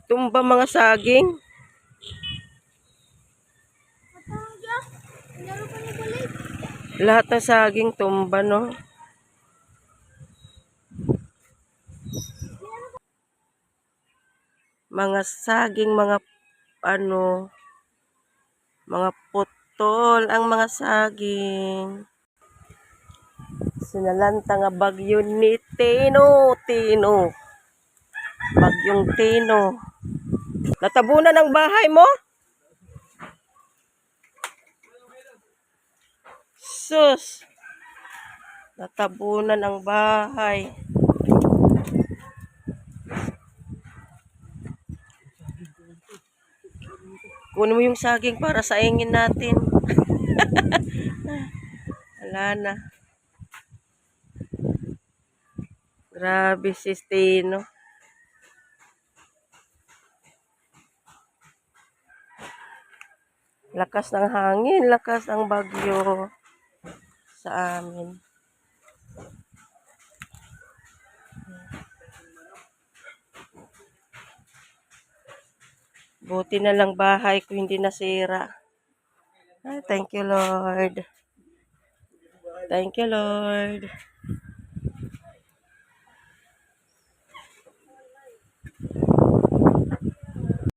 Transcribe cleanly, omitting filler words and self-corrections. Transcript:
Tumba mga saging. Lahat ng saging tumba, no? Mga saging, mga mga putol ang mga saging. Sinalanta nga bagyo ni Tino. Bagyong Tino. Natabunan ang bahay mo? Sus! Natabunan ang bahay. Kunin mo yung saging para saingin natin. Wala na. Grabe si Tino. Lakas ng hangin, lakas ng bagyo sa amin. Buti na lang bahay ko hindi nasira. Ay, thank you, Lord. Thank you, Lord.